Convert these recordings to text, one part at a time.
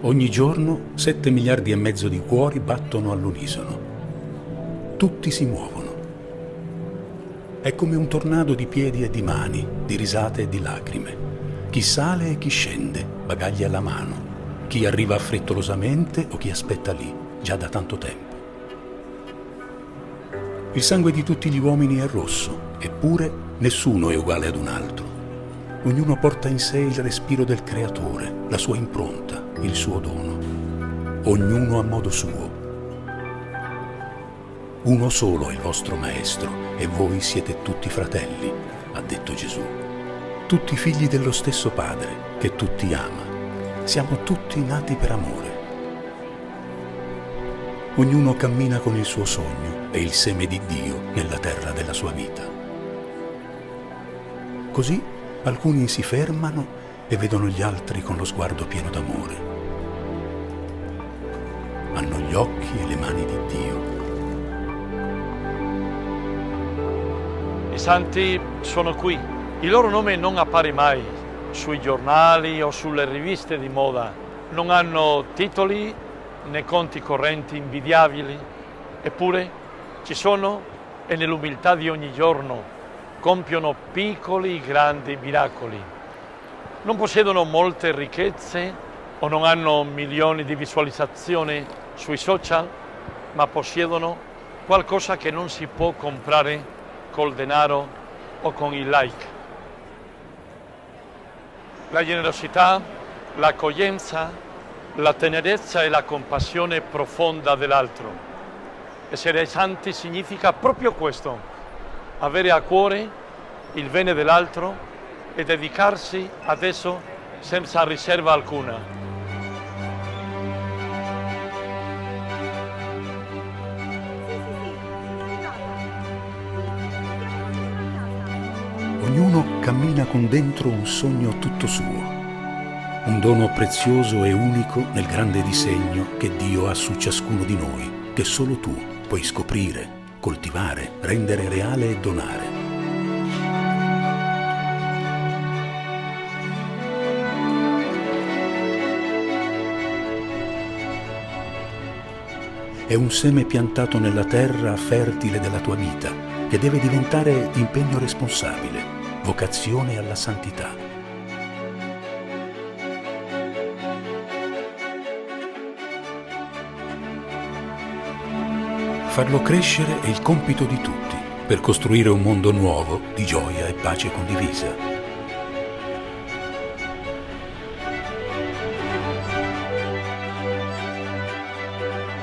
Ogni giorno 7 miliardi e mezzo di cuori battono all'unisono. Tutti si muovono. È come un tornado di piedi e di mani, di risate e di lacrime. Chi sale e chi scende, bagagli alla mano. Chi arriva frettolosamente o chi aspetta lì, già da tanto tempo. Il sangue di tutti gli uomini è rosso, eppure nessuno è uguale ad un altro. Ognuno porta in sé il respiro del Creatore, la sua impronta, il suo dono. Ognuno a modo suo. Uno solo è il vostro Maestro e voi siete tutti fratelli, ha detto Gesù. Tutti figli dello stesso Padre, che tutti ama. Siamo tutti nati per amore. Ognuno cammina con il suo sogno e il seme di Dio nella terra della sua vita. Così alcuni si fermano e vedono gli altri con lo sguardo pieno d'amore. Hanno gli occhi e le mani di Dio. I santi sono qui. Il loro nome non appare mai sui giornali o sulle riviste di moda. Non hanno titoli né conti correnti invidiabili. Eppure ci sono e nell'umiltà di ogni giorno compiono piccoli, grandi miracoli. Non possiedono molte ricchezze o non hanno milioni di visualizzazioni sui social, ma possiedono qualcosa che non si può comprare col denaro o con i like. La generosità, l'accoglienza, la tenerezza e la compassione profonda dell'altro. Essere santi significa proprio questo, avere a cuore il bene dell'altro e dedicarsi ad esso senza riserva alcuna. Ognuno cammina con dentro un sogno tutto suo, un dono prezioso e unico nel grande disegno che Dio ha su ciascuno di noi, che solo tu puoi scoprire, coltivare, rendere reale e donare. È un seme piantato nella terra fertile della tua vita, che deve diventare impegno responsabile, vocazione alla santità. Farlo crescere è il compito di tutti, per costruire un mondo nuovo di gioia e pace condivisa.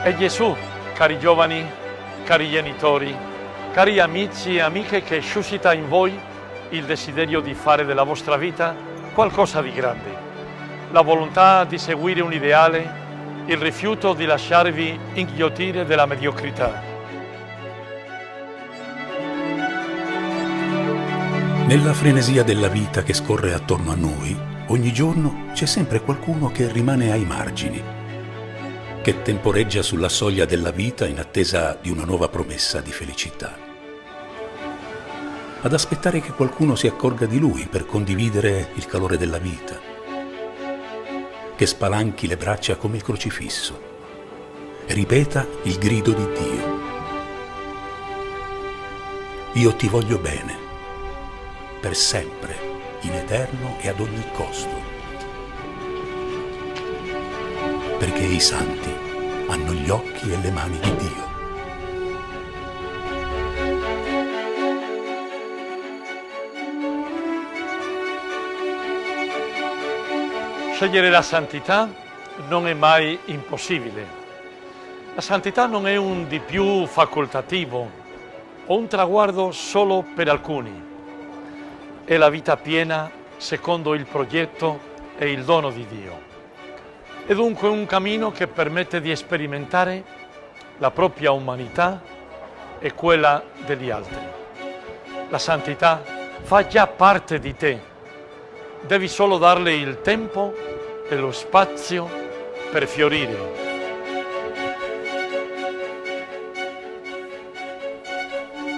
È Gesù, cari giovani, cari genitori, cari amici e amiche, che suscita in voi il desiderio di fare della vostra vita qualcosa di grande, la volontà di seguire un ideale, il rifiuto di lasciarvi inghiottire dalla mediocrità. Nella frenesia della vita che scorre attorno a noi, ogni giorno c'è sempre qualcuno che rimane ai margini, che temporeggia sulla soglia della vita in attesa di una nuova promessa di felicità. Ad aspettare che qualcuno si accorga di lui per condividere il calore della vita, che spalanchi le braccia come il crocifisso e ripeta il grido di Dio. Io ti voglio bene, per sempre, in eterno e ad ogni costo. Perché i santi hanno gli occhi e le mani di Dio. Scegliere la santità non è mai impossibile. La santità non è un di più facoltativo o un traguardo solo per alcuni. È la vita piena secondo il progetto e il dono di Dio. È dunque un cammino che permette di sperimentare la propria umanità e quella degli altri. La santità fa già parte di te. Devi solo darle il tempo e lo spazio per fiorire.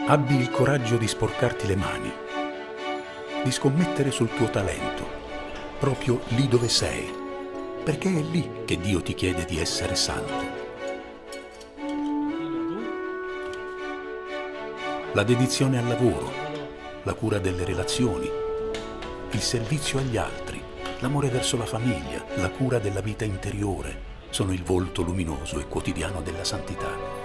Abbi il coraggio di sporcarti le mani, di scommettere sul tuo talento, proprio lì dove sei, perché è lì che Dio ti chiede di essere santo. La dedizione al lavoro, la cura delle relazioni, il servizio agli altri, l'amore verso la famiglia, la cura della vita interiore sono il volto luminoso e quotidiano della santità.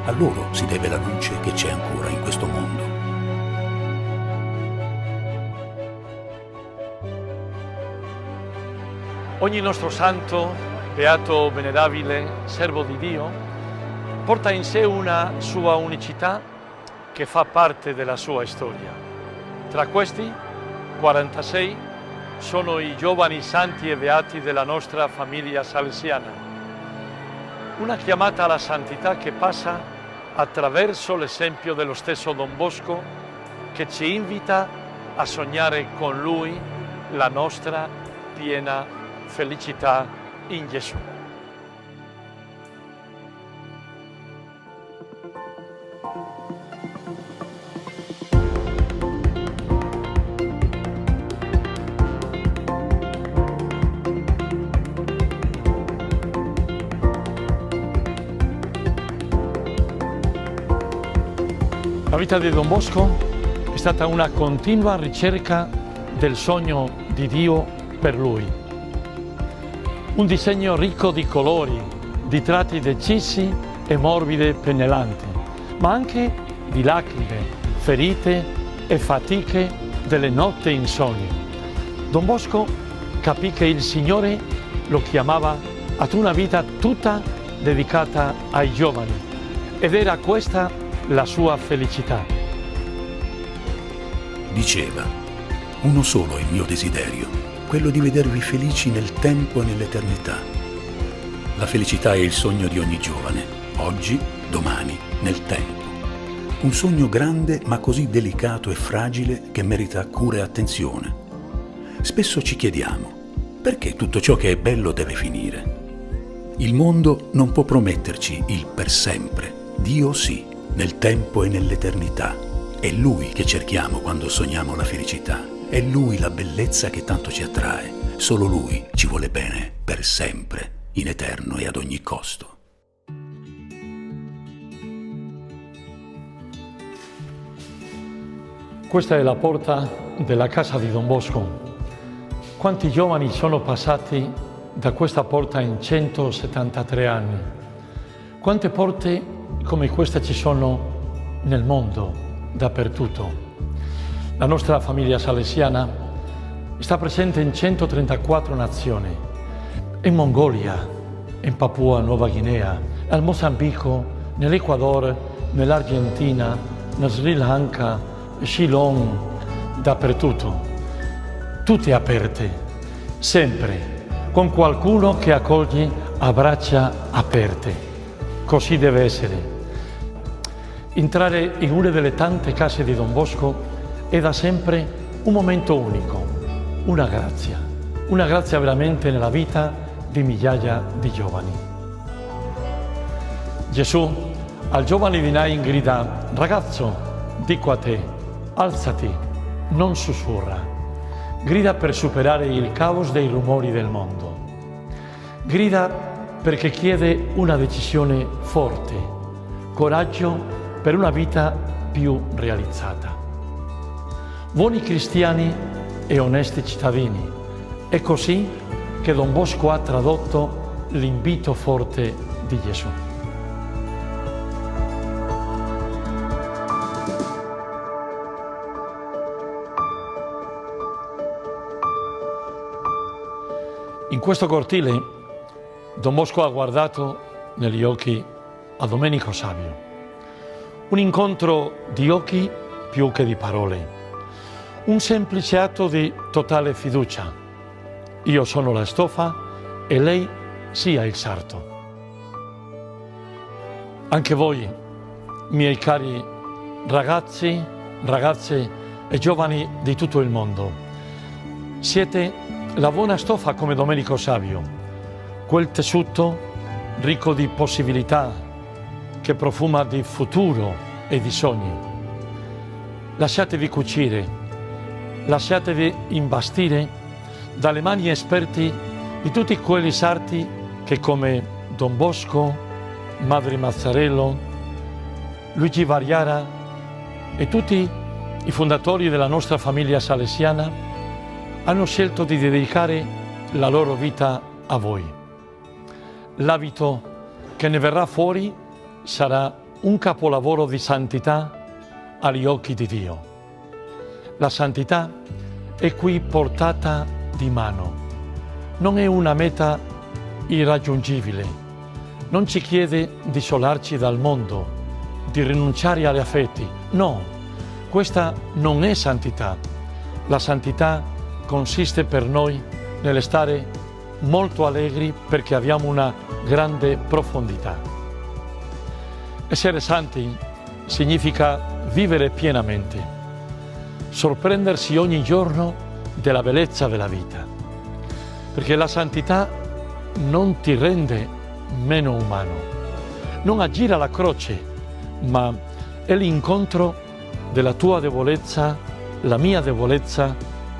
A loro si deve la luce che c'è ancora in questo mondo. Ogni nostro santo, beato, venerabile, servo di Dio, porta in sé una sua unicità che fa parte della sua storia. Tra questi, 46 sono i giovani santi e beati della nostra famiglia salesiana. Una chiamata alla santità che passa attraverso l'esempio dello stesso Don Bosco, che ci invita a sognare con lui la nostra piena felicità in Gesù. La vita di Don Bosco è stata una continua ricerca del sogno di Dio per lui. Un disegno ricco di colori, di tratti decisi e morbide penellanti, ma anche di lacrime, ferite e fatiche delle notti insonni. Don Bosco capì che il Signore lo chiamava ad una vita tutta dedicata ai giovani ed era questa la sua felicità. Diceva: uno solo è il mio desiderio, quello di vedervi felici nel tempo e nell'eternità. La felicità è il sogno di ogni giovane, oggi, domani, nel tempo. Un sogno grande ma così delicato e fragile che merita cura e attenzione. Spesso ci chiediamo: perché tutto ciò che è bello deve finire? Il mondo non può prometterci il per sempre, Dio sì. Nel tempo e nell'eternità. È Lui che cerchiamo quando sogniamo la felicità. È Lui la bellezza che tanto ci attrae. Solo Lui ci vuole bene per sempre, in eterno e ad ogni costo. Questa è la porta della casa di Don Bosco. Quanti giovani sono passati da questa porta in 173 anni? Quante porte come questa ci sono nel mondo, dappertutto. La nostra famiglia salesiana sta presente in 134 nazioni, in Mongolia, in Papua Nuova Guinea, al Mozambico, nell'Ecuador, nell'Argentina, nel Sri Lanka, Ceylon, dappertutto. Tutte aperte, sempre, con qualcuno che accoglie a braccia aperte. Così deve essere. Entrare in una delle tante case di Don Bosco è da sempre un momento unico, una grazia veramente nella vita di migliaia di giovani. Gesù al giovane di Nain grida: ragazzo, dico a te, alzati, non sussurra. Grida per superare il caos dei rumori del mondo. Grida perché chiede una decisione forte, coraggio per una vita più realizzata. Buoni cristiani e onesti cittadini, è così che Don Bosco ha tradotto l'invito forte di Gesù. In questo cortile Don Bosco ha guardato negli occhi a Domenico Savio. Un incontro di occhi più che di parole. Un semplice atto di totale fiducia. Io sono la stoffa e lei sia il sarto. Anche voi, miei cari ragazzi, ragazze e giovani di tutto il mondo, siete la buona stoffa come Domenico Savio, quel tessuto ricco di possibilità, che profuma di futuro e di sogni. Lasciatevi cucire, lasciatevi imbastire dalle mani esperti di tutti quelli sarti che, come Don Bosco, Madre Mazzarello, Luigi Variara e tutti i fondatori della nostra famiglia salesiana, hanno scelto di dedicare la loro vita a voi. L'abito che ne verrà fuori sarà un capolavoro di santità agli occhi di Dio. La santità è qui portata di mano, non è una meta irraggiungibile, non ci chiede di isolarci dal mondo, di rinunciare agli affetti. No, questa non è santità. La santità consiste per noi nell'estare molto allegri perché abbiamo una grande profondità. Essere santi significa vivere pienamente, sorprendersi ogni giorno della bellezza della vita, perché la santità non ti rende meno umano, non aggira la croce, ma è l'incontro della tua debolezza, la mia debolezza,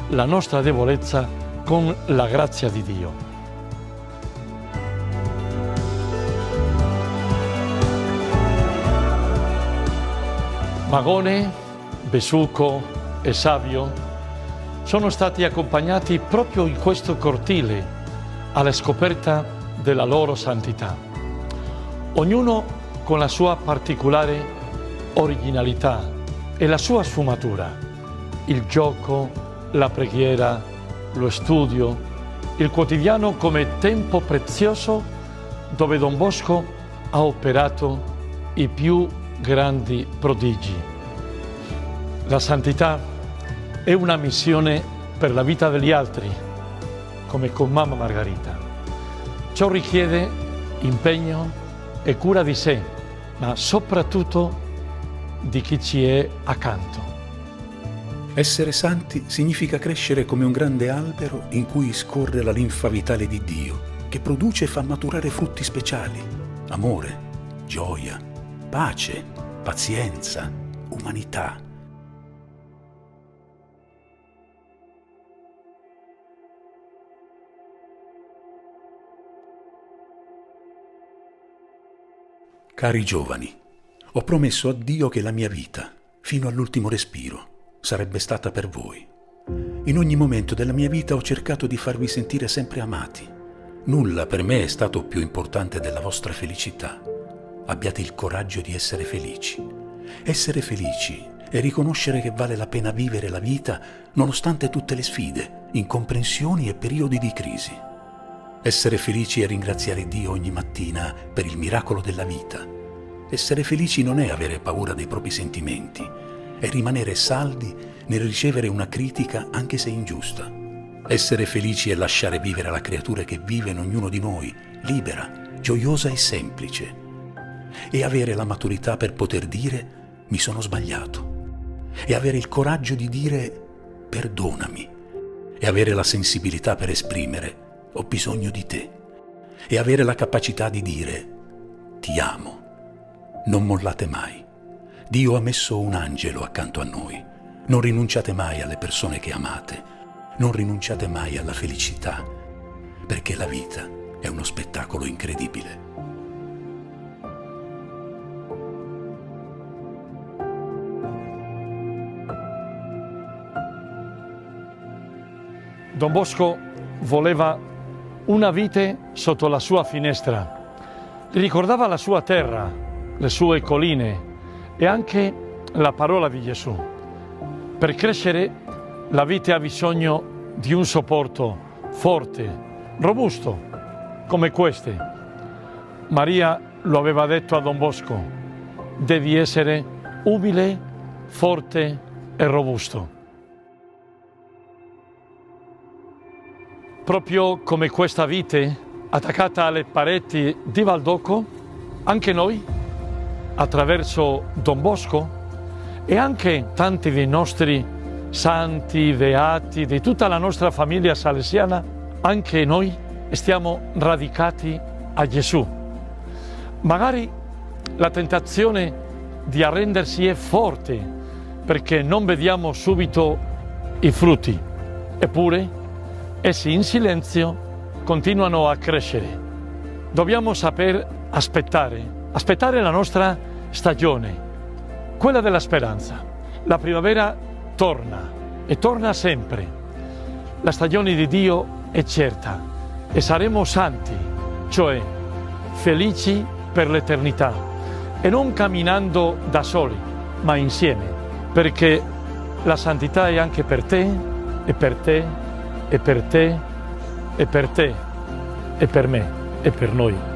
la nostra debolezza con la grazia di Dio. Magone, Besuco e Savio sono stati accompagnati proprio in questo cortile alla scoperta della loro santità. Ognuno con la sua particolare originalità e la sua sfumatura, il gioco, la preghiera, lo studio, il quotidiano come tempo prezioso dove Don Bosco ha operato i più grandi prodigi. La santità è una missione per la vita degli altri, come con Mamma Margherita. Ciò richiede impegno e cura di sé, ma soprattutto di chi ci è accanto. Essere santi significa crescere come un grande albero in cui scorre la linfa vitale di Dio, che produce e fa maturare frutti speciali: amore, gioia, pace, pazienza, umanità. Cari giovani, ho promesso a Dio che la mia vita, fino all'ultimo respiro, sarebbe stata per voi. In ogni momento della mia vita ho cercato di farvi sentire sempre amati. Nulla per me è stato più importante della vostra felicità. Abbiate il coraggio di essere felici. Essere felici è riconoscere che vale la pena vivere la vita nonostante tutte le sfide, incomprensioni e periodi di crisi. Essere felici è ringraziare Dio ogni mattina per il miracolo della vita. Essere felici non è avere paura dei propri sentimenti, è rimanere saldi nel ricevere una critica anche se ingiusta. Essere felici è lasciare vivere la creatura che vive in ognuno di noi, libera, gioiosa e semplice. E avere la maturità per poter dire mi sono sbagliato. E avere il coraggio di dire perdonami. E avere la sensibilità per esprimere ho bisogno di te. E avere la capacità di dire ti amo. Non mollate mai. Dio ha messo un angelo accanto a noi. Non rinunciate mai alle persone che amate. Non rinunciate mai alla felicità, perché la vita è uno spettacolo incredibile. Don Bosco voleva una vite sotto la sua finestra. Gli ricordava la sua terra, le sue colline e anche la parola di Gesù. Per crescere, la vite ha bisogno di un supporto forte, robusto, come queste. Maria lo aveva detto a Don Bosco: devi essere umile, forte e robusto. Proprio come questa vite attaccata alle pareti di Valdocco, anche noi, attraverso Don Bosco e anche tanti dei nostri santi, beati, di tutta la nostra famiglia salesiana, anche noi stiamo radicati a Gesù. Magari la tentazione di arrendersi è forte perché non vediamo subito i frutti, eppure essi in silenzio continuano a crescere. Dobbiamo saper aspettare la nostra stagione, quella della speranza. La primavera torna e torna sempre. La stagione di Dio è certa e saremo santi, cioè felici per l'eternità e non camminando da soli, ma insieme, perché la santità è anche per te e per te e per te e per te e per me e per noi.